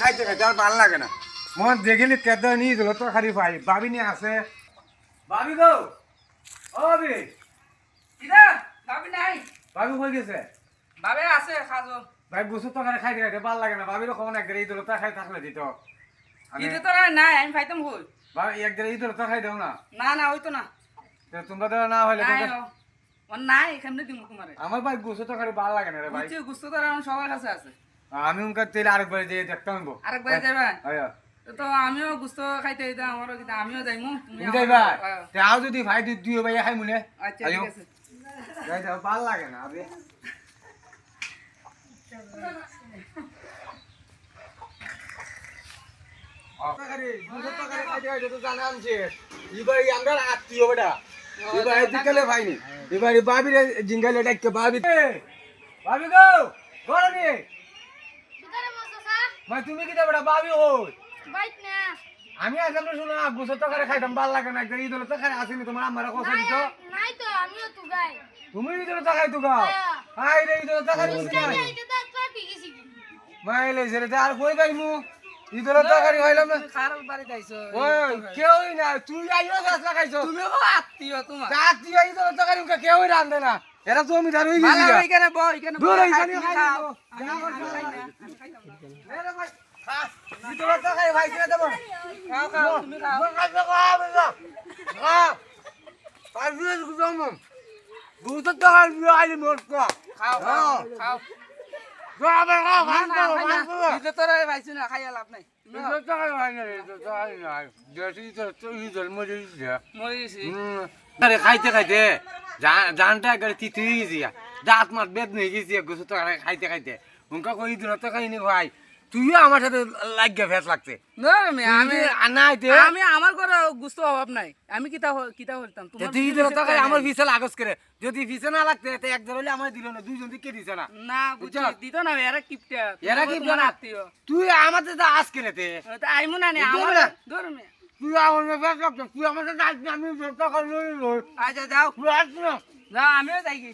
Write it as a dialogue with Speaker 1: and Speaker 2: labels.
Speaker 1: খাইতে খাইতে আর ভালো লাগে না মন দেখিনি কেদ নিয়ে দিল তো খালি ভাই ভাবি নিয়ে আসে ভাবি গো ও ভাবি
Speaker 2: কিরা ভাবি নাই
Speaker 1: ভাবি কই গেছে
Speaker 2: বাবে আছে খাজো
Speaker 1: ভাই গুছু তো খালি খাইতে খাইতে ভালো লাগে না ভাবির কখন এক এই দিল তো খাই থাকলে দিত
Speaker 2: দিতে তো নাই আমি খাইতাম কই
Speaker 1: ভাই এক এই দিল তো খাই দাও না
Speaker 2: না না হইতো না
Speaker 1: তোমরা তো না হলে
Speaker 2: নাই ও নাই এখানে দিমু তোমারে
Speaker 1: আমার ভাই গুছু তো খালি ভালো লাগে না রে ভাই
Speaker 2: বুঝছি গুস্ত তো আর সবার কাছে আছে
Speaker 1: আমি উনকা তেল আরেকবার যে দেখতাম গো
Speaker 2: আরেকবার যাবা
Speaker 1: আয়া
Speaker 2: তো আমিও গুস্ত খাইতে দিতাম আমারও কিন্তু আমিও যাইমু
Speaker 1: তুমি যাইবা তাও যদি ভাই দুই ভাই খাই মুনে
Speaker 2: আচ্ছা ঠিক আছে
Speaker 1: যাই যাও ভালো লাগে না আবে টাকারে 200 টাকা খাইতে খাইতে তো জানা আনছে এবারে আমরা আত্মীয় বেটা এবারে দিকলে ভাইনি এবারে বাবিরে জিঙ্গালে ডাককে বাবি বাবি গো গরনি
Speaker 3: কিদারে মসসা
Speaker 1: ভাই তুমি কি বেটা বাবি হই
Speaker 3: বাইট না
Speaker 1: আমি আজকে শুনো 200 টাকা খাইতাম ভালো লাগে না একদিন ঈদ হলো তো খাই আসেনি তোমার আমার কথা দিত
Speaker 3: নাই তো আমিও তো গাই
Speaker 1: তুমি ঈদ হলো তো খাই তো গাও হাই রে ঈদ হলো তো খাই
Speaker 3: এটা তো একটা পিগেছি
Speaker 1: মাইলে ছেড়ে আর কই পাইমু ঈদ হলো তো খাই হইলাম না
Speaker 2: খারাপ বাড়ি যাইছো
Speaker 1: ওই কেউই না তুই আইও গাছ লাগাইছো
Speaker 2: তুমিও আত্মীয় তোমার
Speaker 1: রাতি ঈদ হলো তো খাই কেউই রান্ধে না এরা জমিদার হই
Speaker 2: ভালো
Speaker 1: গেছে
Speaker 2: ওইখানে বই এখানে
Speaker 1: দূর
Speaker 2: বই
Speaker 1: এইখানে খাই
Speaker 2: খাও
Speaker 1: আরে ভাই ঈদ হলো তো খাই ভাই কে দেব
Speaker 2: খাও খাও তুমি খাও খাও খাও খাও দিতে তো রে ভাইছো না খাইয়া লাভ নাই মরিছি
Speaker 1: খাইতে খাইতে জানটা একবারে তিত হয়ে গেছি দাঁত মাত বেদ নিয়ে গেছি গোসু তো খাইতে খাইতে উনকা কই দিন তো খাইনি ভাই তুইও আমার সাথে লাগিয়ে ফেস লাগছে
Speaker 2: না আমি
Speaker 1: আনাইতে
Speaker 2: আমি আমার ঘরে গুস্ত অভাব নাই আমি কিতা কিতা হইতাম তোমার
Speaker 1: তুই দিল তো আমার ভিসা লাগস করে যদি ভিসা না লাগতে তো একজন হইলে আমার দিল না দুইজন দিকে দিছে না
Speaker 2: না বুঝছি দিত না এরা কিপটা
Speaker 1: এরা কি
Speaker 2: তোমার আত্মীয়
Speaker 1: তুই আমাদের তো আজকে রেতে
Speaker 2: তো আইমু না নে আমার ধর মে
Speaker 1: তুই আমার ফেস লাগছে তুই আমার সাথে আসবি আমি টাকা লই লই
Speaker 2: আচ্ছা যাও
Speaker 1: তুই আসবি না
Speaker 2: যাও আমিও যাই কি